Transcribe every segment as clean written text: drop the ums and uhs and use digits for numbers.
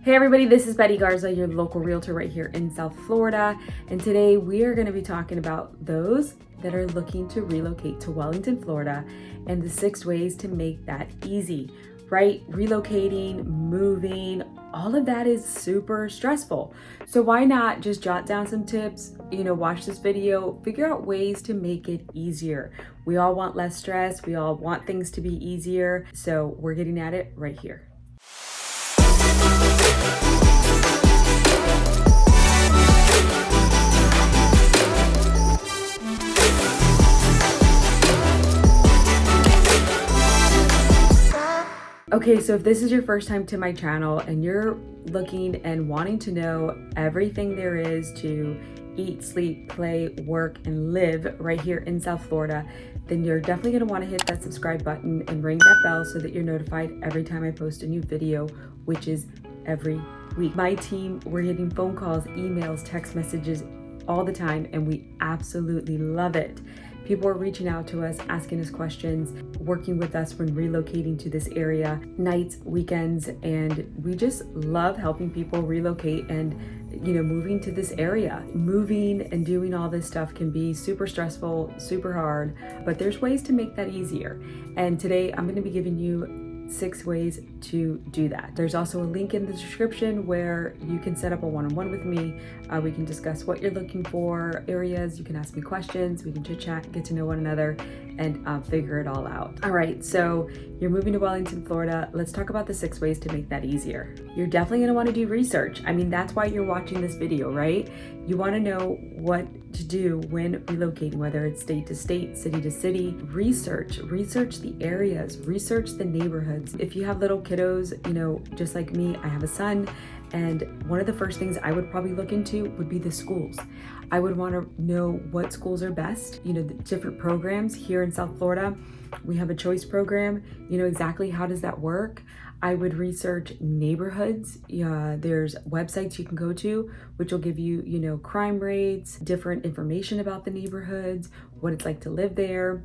Hey everybody, this is Betty Garza, your local realtor right here in South Florida. And today we are going to be talking about those that are looking to relocate to Wellington, Florida, and the 6 ways to make that easy, right? Relocating, moving, all of that is super stressful. So why not just jot down some tips, watch this video, figure out ways to make it easier. We all want less stress. We all want things to be easier. So we're getting at it right here. Okay, so if this is your first time to my channel and you're looking and wanting to know everything there is to eat, sleep, play, work, and live right here in South Florida, then you're definitely gonna wanna hit that subscribe button and ring that bell so that you're notified every time I post a new video, which is every week. My team, we're getting phone calls, emails, text messages all the time, and we absolutely love it. People are reaching out to us, asking us questions, working with us when relocating to this area, nights, weekends, and we just love helping people relocate and moving to this area. Moving and doing all this stuff can be super stressful, super hard, but there's ways to make that easier. And today I'm going to be giving you 6 ways to do that. There's also a link in the description where you can set up a one-on-one with me. We can discuss what you're looking for, areas, you can ask me questions, we can chit chat, get to know one another, and figure it all out. All right, so you're moving to Wellington, Florida. Let's talk about the 6 ways to make that easier. You're definitely gonna wanna do research. I mean, that's why you're watching this video, right? You wanna know what to do when relocating, whether it's state to state, city to city. Research the areas, research the neighborhoods. If you have little kiddos, just like me, I have a son, and one of the first things I would probably look into would be the schools. I would want to know what schools are best, the different programs here in South Florida. We have a choice program, exactly how does that work? I would research neighborhoods. There's websites you can go to, which will give you, crime rates, different information about the neighborhoods, what it's like to live there,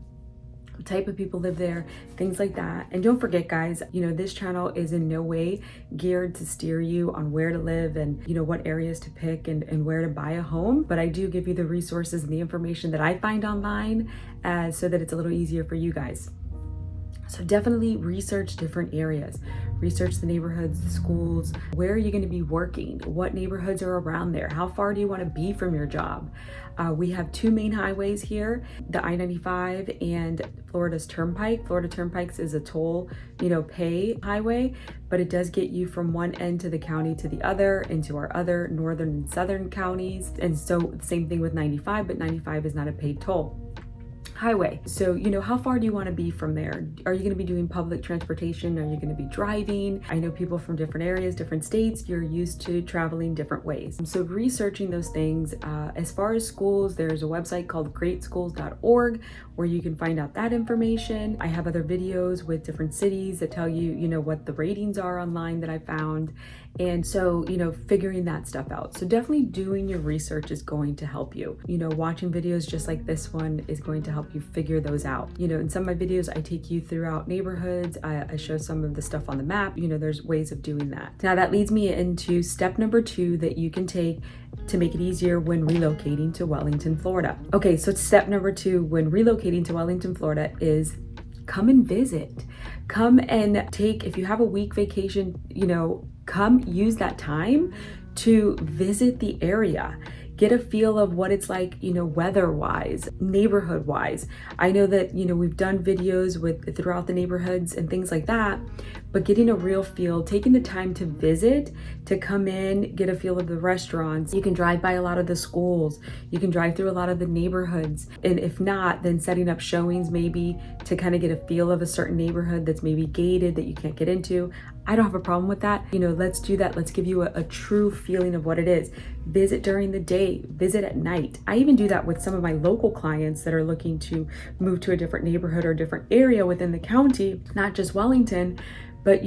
what type of people live there, things like that. And don't forget, guys, this channel is in no way geared to steer you on where to live and what areas to pick and where to buy a home, but I do give you the resources and the information that I find online so that it's a little easier for you guys. So definitely research different areas. Research the neighborhoods, the schools. Where are you going to be working? What neighborhoods are around there? How far do you want to be from your job? We have 2 main highways here, the I-95 and Florida's Turnpike. Florida Turnpikes is a toll, pay highway, but it does get you from one end to the county to the other, into our other northern and southern counties. And so same thing with 95, but 95 is not a paid toll highway. So, how far do you want to be from there? Are you going to be doing public transportation? Are you going to be driving? I know people from different areas, different states, you're used to traveling different ways. So researching those things. As far as schools, there's a website called greatschools.org where you can find out that information. I have other videos with different cities that tell you, what the ratings are online that I found. And so, figuring that stuff out. So definitely doing your research is going to help you. Watching videos just like this one is going to help you figure those out. In some of my videos, I take you throughout neighborhoods. I show some of the stuff on the map. There's ways of doing that. Now that leads me into step number 2 that you can take to make it easier when relocating to Wellington, Florida. Okay, so step number 2 when relocating to Wellington, Florida is come and visit. Come and take, if you have a week vacation, come use that time to visit the area. Get a feel of what it's like, weather-wise, neighborhood-wise. I know that, we've done videos throughout the neighborhoods and things like that, but getting a real feel, taking the time to visit, to come in, get a feel of the restaurants. You can drive by a lot of the schools. You can drive through a lot of the neighborhoods. And if not, then setting up showings maybe to kind of get a feel of a certain neighborhood that's maybe gated that you can't get into. I don't have a problem with that. Let's do that. Let's give you a true feeling of what it is. Visit during the day, visit at night. I even do that with some of my local clients that are looking to move to a different neighborhood or different area within the county, not just Wellington, but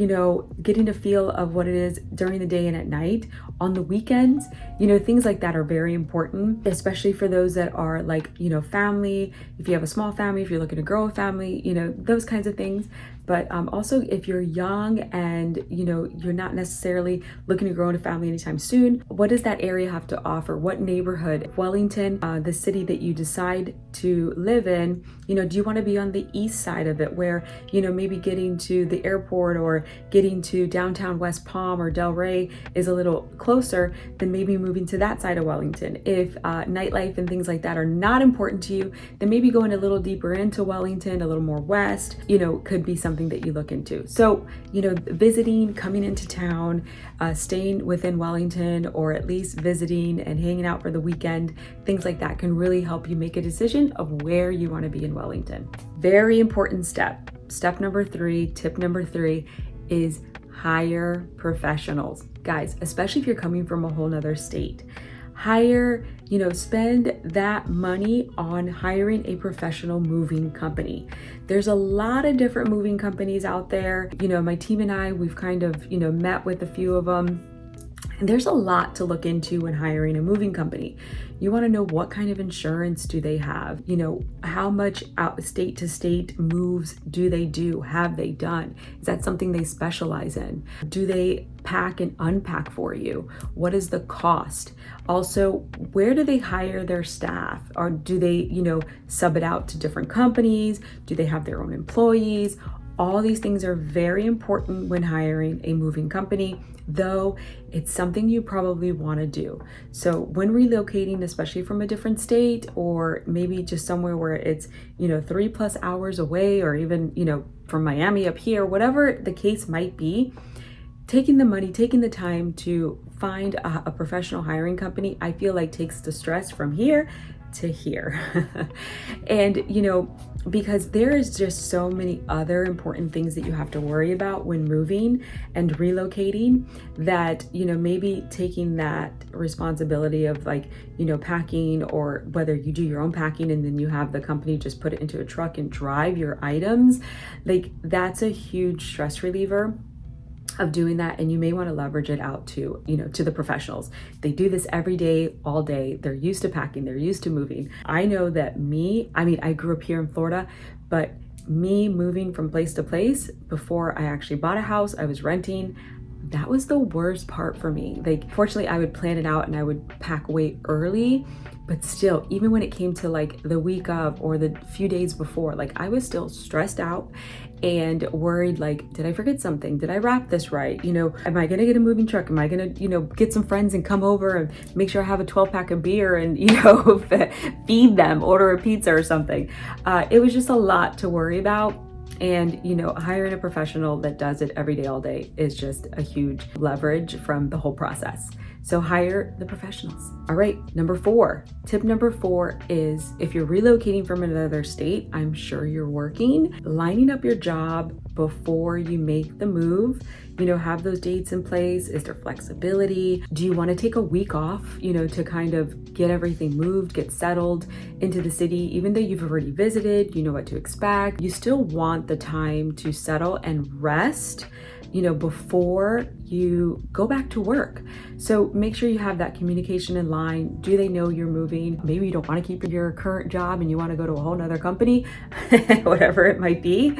getting a feel of what it is during the day and at night, on the weekends, things like that are very important, especially for those that are like, family, if you have a small family, if you're looking to grow a family, those kinds of things. But also if you're young and you're not necessarily looking to grow in a family anytime soon, what does that area have to offer? What neighborhood? Wellington, the city that you decide to live in, do you want to be on the east side of it where, maybe getting to the airport or getting to downtown West Palm or Delray is a little closer than maybe moving to that side of Wellington? If nightlife and things like that are not important to you, then maybe going a little deeper into Wellington, a little more west, could be something that you look into. So, visiting, coming into town, staying within Wellington, or at least visiting and hanging out for the weekend, things like that can really help you make a decision of where you want to be in Wellington. Very important step. Step number 3, tip number 3 is hire professionals. Guys, especially if you're coming from a whole nother state, spend that money on hiring a professional moving company. There's a lot of different moving companies out there. My team and I, we've kind of, met with a few of them. And there's a lot to look into when hiring a moving company. You want to know what kind of insurance do they have? How much out state to state moves do they do? Have they done? Is that something they specialize in? Do they pack and unpack for you? What is the cost? Also, where do they hire their staff? Or do they, sub it out to different companies? Do they have their own employees? All these things are very important when hiring a moving company, though it's something you probably want to do. So when relocating, especially from a different state, or maybe just somewhere where it's, 3+ hours away, or even, from Miami up here, whatever the case might be, taking the time to find a professional hiring company, I feel like takes the stress from here to here. And, because there is just so many other important things that you have to worry about when moving and relocating, that, maybe taking that responsibility of packing, or whether you do your own packing and then you have the company just put it into a truck and drive your items, that's a huge stress reliever of doing that. And you may want to leverage it out to, to the professionals. They do this every day, all day. They're used to packing, they're used to moving. I know that I grew up here in Florida, but me moving from place to place, before I actually bought a house, I was renting. That was the worst part for me. Fortunately, I would plan it out and I would pack way early, but still, even when it came to the week of or the few days before, I was still stressed out and worried, did I forget something? Did I wrap this right? Am I gonna get a moving truck? Am I gonna, get some friends and come over and make sure I have a 12-pack of beer and, feed them, order a pizza or something? It was just a lot to worry about. And, hiring a professional that does it every day, all day is just a huge leverage from the whole process. So hire the professionals. All right, tip number 4 is, if you're relocating from another state, I'm sure you're working, lining up your job before you make the move. Have those dates in place. Is there flexibility? Do you want to take a week off, to kind of get everything moved, get settled into the city? Even though you've already visited, you know what to expect, you still want the time to settle and rest, before you go back to work. So make sure you have that communication in line. Do they know you're moving? Maybe you don't want to keep your current job and you want to go to a whole nother company, whatever it might be.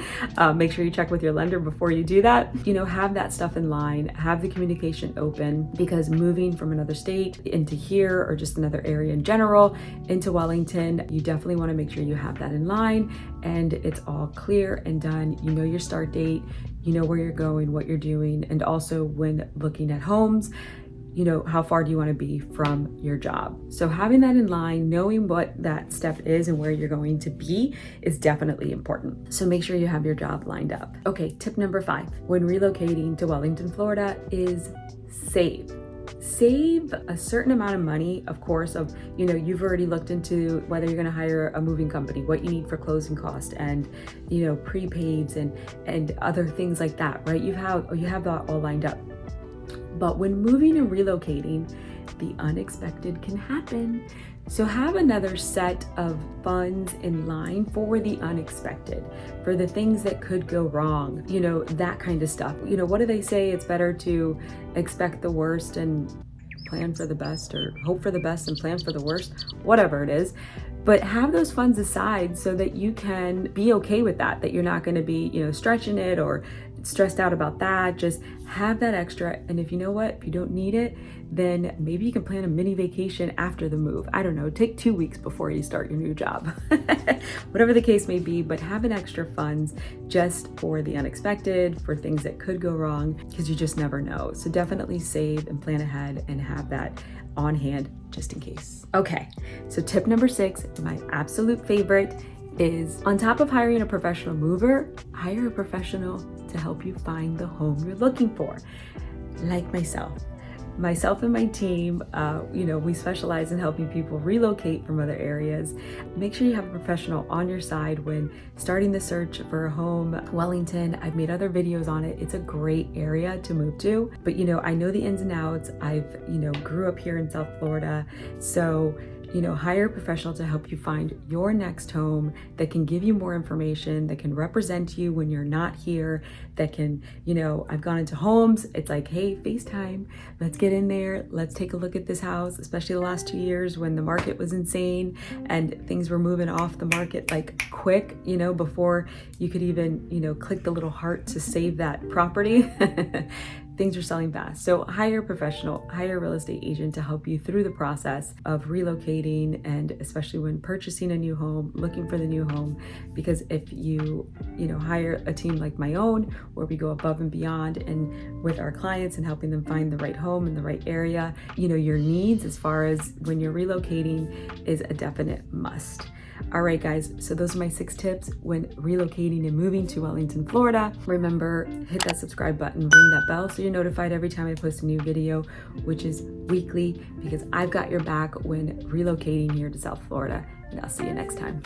Make sure you check with your lender before you do that. Have that stuff in line, have the communication open, because moving from another state into here, or just another area in general, into Wellington, you definitely want to make sure you have that in line and it's all clear and done. Your start date, where you're going, what you're doing, and also when looking at homes, how far do you want to be from your job? So having that in line, knowing what that step is and where you're going to be is definitely important. So make sure you have your job lined up. Okay, tip number 5, when relocating to Wellington, Florida, is save. Save a certain amount of money, of course, you've already looked into whether you're going to hire a moving company, what you need for closing costs and, prepaids and other things like that, right? You have that all lined up. But when moving and relocating, the unexpected can happen. So have another set of funds in line for the unexpected, for the things that could go wrong, that kind of stuff. What do they say? It's better to expect the worst and plan for the best, or hope for the best and plan for the worst, whatever it is. But have those funds aside so that you can be okay with that you're not going to be, stretching it or stressed out about that. Just have that extra. And if you know what, if you don't need it, then maybe you can plan a mini vacation after the move. I don't know, take 2 weeks before you start your new job. Whatever the case may be, but have an extra funds just for the unexpected, for things that could go wrong, because you just never know. So definitely save and plan ahead and have that on hand just in case. Okay, so tip number 6, my absolute favorite, is on top of hiring a professional mover, hire a professional to help you find the home you're looking for. Like myself and my team, we specialize in helping people relocate from other areas. Make sure you have a professional on your side when starting the search for a home. Wellington, I've made other videos on it. It's a great area to move to, but I know the ins and outs. I've, grew up here in South Florida. So hire a professional to help you find your next home that can give you more information, that can represent you when you're not here, that can, I've gone into homes, it's like, hey, FaceTime, let's get in there, let's take a look at this house, especially the last 2 years when the market was insane and things were moving off the market like quick, before you could even, click the little heart to save that property. Things are selling fast. So hire a professional, hire a real estate agent to help you through the process of relocating, and especially when purchasing a new home, looking for the new home. Because if you hire a team like my own, where we go above and beyond and with our clients and helping them find the right home in the right area, your needs as far as when you're relocating is a definite must. All right, guys, so those are my 6 tips when relocating and moving to Wellington, Florida. Remember, hit that subscribe button, ring that bell so you're notified every time I post a new video, which is weekly, because I've got your back when relocating here to South Florida. And I'll see you next time.